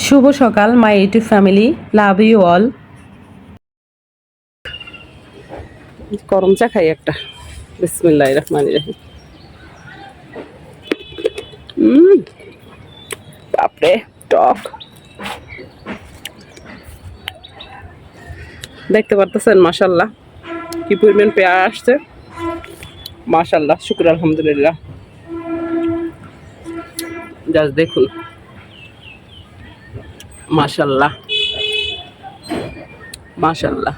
শুভ সকাল my YouTube family, love you all. গরম চা খাই একটা। বিসমিল্লাহির রহমানির রহিম। বাপরে টক। দেখতে পারতেছেন মাশাল্লাহ কি পরিমাণ পেঁয়াজ আসছে। মাশাল্লাহ, শুকর আলহামদুলিল্লাহ। জাস্ট দেখুন, মাশাল্লাহ মাশাল্লাহ,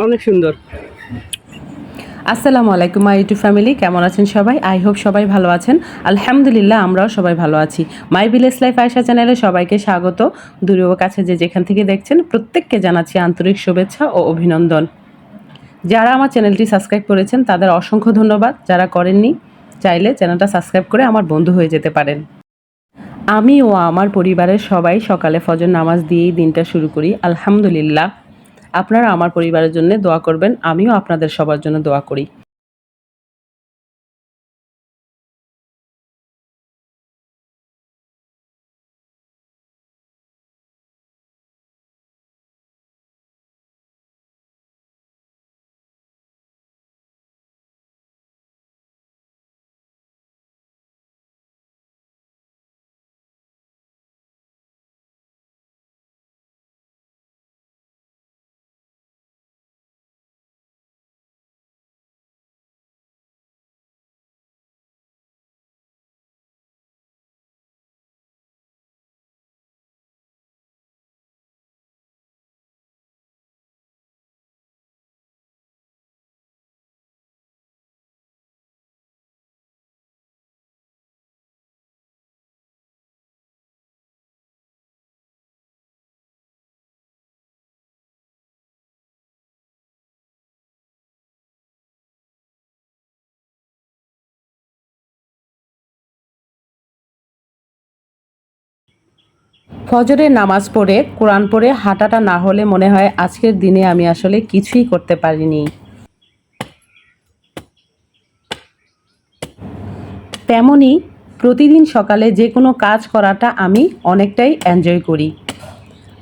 অনেক সুন্দর। আসসালামু আলাইকুম মাই ইউটিউব ফ্যামিলি, কেমন আছেন সবাই? আই হোপ সবাই ভালো আছেন। আলহামদুলিল্লাহ, আমরাও সবাই ভালো আছি। মাই ভিলেজ লাইফ আয়েশা চ্যানেলে সবাইকে স্বাগত। দূরে ও কাছে যে যেখান থেকে দেখছেন প্রত্যেককে জানাচ্ছি আন্তরিক শুভেচ্ছা ও অভিনন্দন। যারা আমার চ্যানেলটি সাবস্ক্রাইব করেছেন তাদের অসংখ্য ধন্যবাদ। যারা করেননি, চাইলে চ্যানেলটা সাবস্ক্রাইব করে আমার বন্ধু হয়ে যেতে পারেন। আমি ও আমার পরিবারের সবাই সকালে ফজর নামাজ দিয়েই দিনটা শুরু করি আলহামদুলিল্লাহ। আপনারা আমার পরিবারের জন্য দোয়া করবেন, আমিও আপনাদের সবার জন্য দোয়া করি। ফজরের নামাজ পড়ে কোরআন পড়ে হাঁটাটা না হলে মনে হয় আজকের দিনে আমি আসলে কিছুই করতে পারিনি। তেমনি প্রতিদিন সকালে যে কোনো কাজ করাটা আমি অনেকটাই এনজয় করি।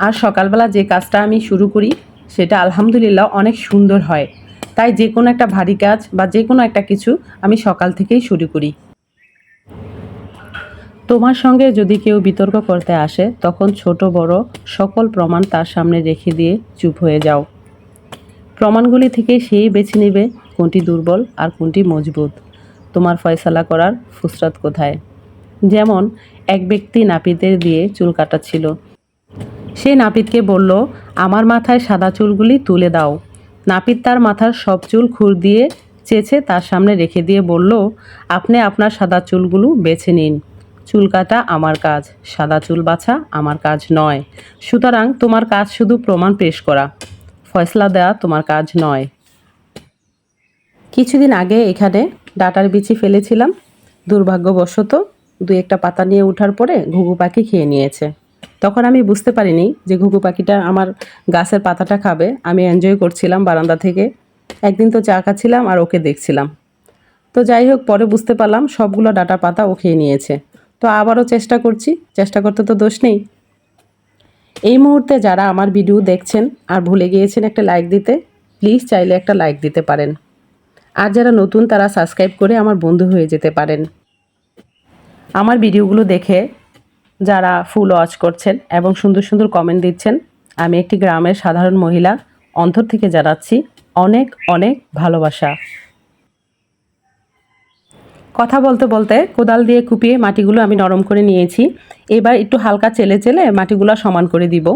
আর সকালবেলা যে কাজটা আমি শুরু করি সেটা আলহামদুলিল্লাহ অনেক সুন্দর হয়। তাই যে কোনো একটা ভারী কাজ বা যে কোনো একটা কিছু আমি সকাল থেকেই শুরু করি। তোমার সঙ্গে যদি কেউ বিতর্ক করতে আসে তখন ছোট বড় সকল প্রমাণ তার সামনে রেখে দিয়ে চুপ হয়ে যাও। প্রমাণগুলি থেকে সেই বেছে নেবে কোনটি দুর্বল আর কোনটি মজবুত। তোমার ফয়সালা করার ফুসরাত কোথায়? যেমন এক ব্যক্তি নাপিতের দিয়ে চুল কাটাচ্ছিল। সে নাপিতকে বলল, আমার মাথায় সাদা চুলগুলি তুলে দাও। নাপিত তার মাথার সব চুল খুর দিয়ে চেঁচে তার সামনে রেখে দিয়ে বলল, আপনি আপনার সাদা চুলগুলো বেছে নিন। চুল কাটা আমার কাজ, সাদা চুল বাছা আমার কাজ নয়। সুতরাং তোমার কাজ শুধু প্রমাণ পেশ করা, ফয়সলা দেওয়া তোমার কাজ নয়। কিছুদিন আগে এখানে ডাটার বিচি ফেলেছিলাম। দুর্ভাগ্যবশত দু একটা পাতা নিয়ে ওঠার পরে ঘুঘু পাখি খেয়ে নিয়েছে। তখন আমি বুঝতে পারিনি যে ঘুঘু পাখিটা আমার গাছের পাতাটা খাবে। আমি এনজয় করছিলাম বারান্দা থেকে। একদিন তো চা খাচ্ছিলাম আর ওকে দেখছিলাম। তো যাই হোক, পরে বুঝতে পারলাম সবগুলো ডাটা পাতা ও খেয়ে নিয়েছে। তো আবারও চেষ্টা করছি, চেষ্টা করতে তো দোষ নেই। এই মুহূর্তে যারা আমার ভিডিও দেখছেন আর ভুলে গিয়েছেন একটা লাইক দিতে, প্লিজ চাইলে একটা লাইক দিতে পারেন। আর যারা নতুন তারা সাবস্ক্রাইব করে আমার বন্ধু হয়ে যেতে পারেন। আমার ভিডিওগুলো দেখে যারা ফুল ওয়াচ করছেন এবং সুন্দর সুন্দর কমেন্ট দিচ্ছেন, আমি একটি গ্রামের সাধারণ মহিলা, অন্তর থেকে জানাচ্ছি অনেক অনেক ভালোবাসা। কথা বলতে বলতে কোদাল দিয়ে কুপিয়ে মাটিগুলো আমি নরম করে নিয়েছি। এবার একটু হালকা চেলে চেলে মাটিগুলো সমান করে দিব,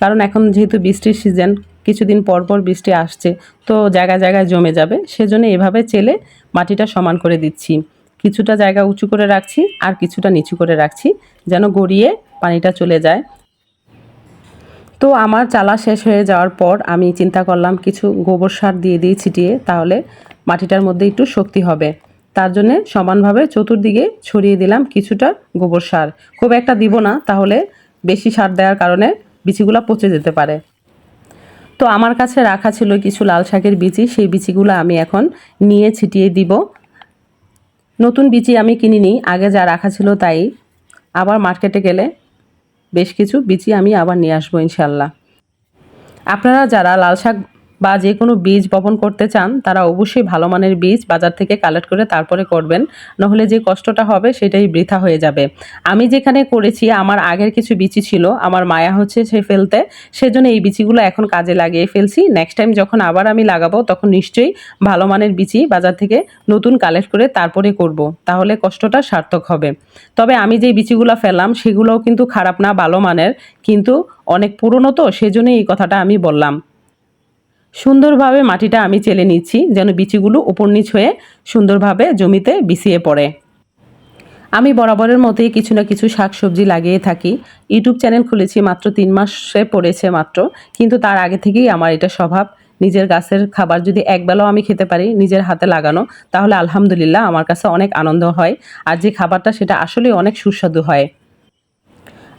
কারণ এখন যেহেতু বৃষ্টির সিজন, কিছুদিন পর পর বৃষ্টি আসছে, তো জায়গায় জায়গায় জমে যাবে। সেজন্য এভাবে চেলে মাটিটা সমান করে দিচ্ছি। কিছুটা জায়গা উঁচু করে রাখছি আর কিছুটা নিচু করে রাখছি, যেন গড়িয়ে পানিটা চলে যায়। তো আমার চালা শেষ হয়ে যাওয়ার পর আমি চিন্তা করলাম কিছু গোবর সার দিয়ে দিই ছিটিয়ে, তাহলে মাটিটার মধ্যে একটু শক্তি হবে। তার জন্যে সমানভাবে চতুর্দিকে ছড়িয়ে দিলাম কিছুটা গোবর সার। খুব একটা দিব না, তাহলে বেশি সার দেওয়ার কারণে বিচিগুলো পচে যেতে পারে। তো আমার কাছে রাখা ছিল কিছু লাল শাকের বিচি, সেই বিচিগুলো আমি এখন নিয়ে ছিটিয়ে দিব। নতুন বিচি আমি কিনিনি, আগে যা রাখা ছিল তাই। আবার মার্কেটে গেলে বেশ কিছু বিচি আমি আবার নিয়ে আসবো ইনশাল্লাহ। আপনারা যারা লাল শাক বা যে কোনো বীজ বপন করতে চান তারা অবশ্যই ভালো মানের বীজ বাজার থেকে কালেক্ট করে তারপরে করবেন, নাহলে যে কষ্টটা হবে সেটাই বৃথা হয়ে যাবে। আমি যেখানে করেছি আমার আগের কিছু বিচি ছিল, আমার মায়া হচ্ছে সে ফেলতে, সেজন্য এই বিচিগুলো এখন কাজে লাগিয়ে ফেলছি। নেক্সট টাইম যখন আবার আমি লাগাবো তখন নিশ্চয়ই ভালো মানের বিচি বাজার থেকে নতুন কালেক্ট করে তারপরে করব, তাহলে কষ্টটা সার্থক হবে। তবে আমি যেই বিচিগুলো ফেললাম সেগুলোও কিন্তু খারাপ না, ভালো মানের, কিন্তু অনেক পুরনো তো সেজন্য এই কথাটা আমি বললাম। সুন্দরভাবে মাটিটা আমি চেলে নিচ্ছি যেন বিচিগুলো উপর নিচ হয়ে সুন্দরভাবে জমিতে বিছিয়ে পড়ে। আমি বরাবরের মতোই কিছু না কিছু শাকসবজি লাগিয়ে থাকি। ইউটিউব চ্যানেল খুলেছি মাত্র 3 মাসে পড়েছে মাত্র, কিন্তু তার আগে থেকেই আমার এটা স্বভাব। নিজের গাছের খাবার যদি একবেলাও আমি খেতে পারি নিজের হাতে লাগানো, তাহলে আলহামদুলিল্লাহ আমার কাছে অনেক আনন্দ হয়। আর যে খাবারটা সেটা আসলেই অনেক সুস্বাদু হয়।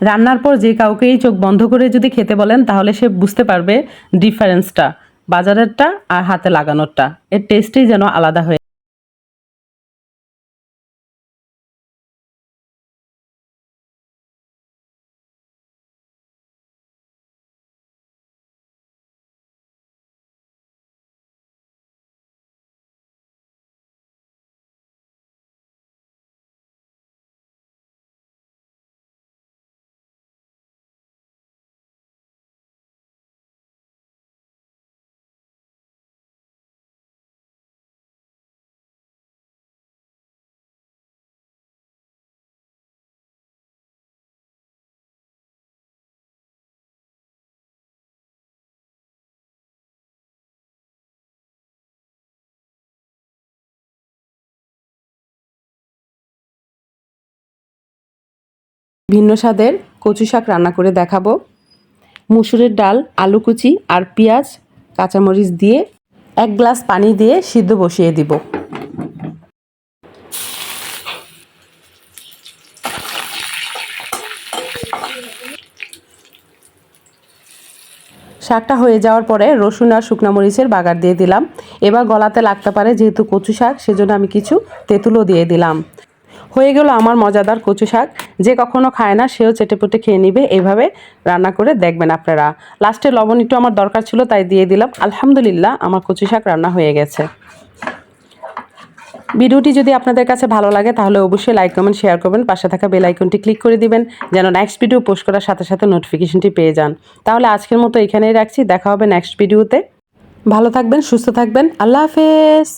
রান্নার পর যে কাউকেই চোখ বন্ধ করে যদি খেতে বলেন তাহলে সে বুঝতে পারবে ডিফারেন্সটা, বাজারেরটা আর হাতে লাগানোরটা, এর টেস্টই যেন আলাদা হয়ে। ভিন্ন স্বাদের কচু শাক রান্না করে দেখাবো। মুসুরের ডাল, আলু কুচি আর পেঁয়াজ কাঁচামরিচ দিয়ে 1 গ্লাস পানি দিয়ে সিদ্ধ বসিয়ে দিব। শাকটা হয়ে যাওয়ার পরে রসুন আর শুকনা মরিচের বাগার দিয়ে দিলাম। এবার গলাতে লাগতে পারে যেহেতু কচু শাক, সেজন্য আমি কিছু তেঁতুলও দিয়ে দিলাম। হয়ে গেল আমার মজাদার কচু শাক। যে কখনো খায় না সেও চেটেপুটে খেয়ে নিবে। এইভাবে রান্না করে দেখবেন আপনারা। লাস্টে লবণ একটু আমার দরকার ছিল তাই দিয়ে দিলাম। আলহামদুলিল্লাহ আমার কচু শাক রান্না হয়ে গেছে। ভিডিওটি যদি আপনাদের কাছে ভালো লাগে তাহলে অবশ্যই লাইক কমেন্ট শেয়ার করবেন, পাশে থাকা বেল আইকনটি ক্লিক করে দিবেন যেন নেক্সট ভিডিও পোস্ট করার সাথে সাথে নোটিফিকেশনটি পেয়ে যান। তাহলে আজকের মতো এখানেই রাখছি, দেখা হবে নেক্সট ভিডিওতে। ভালো থাকবেন, সুস্থ থাকবেন, আল্লাহ হাফেজ।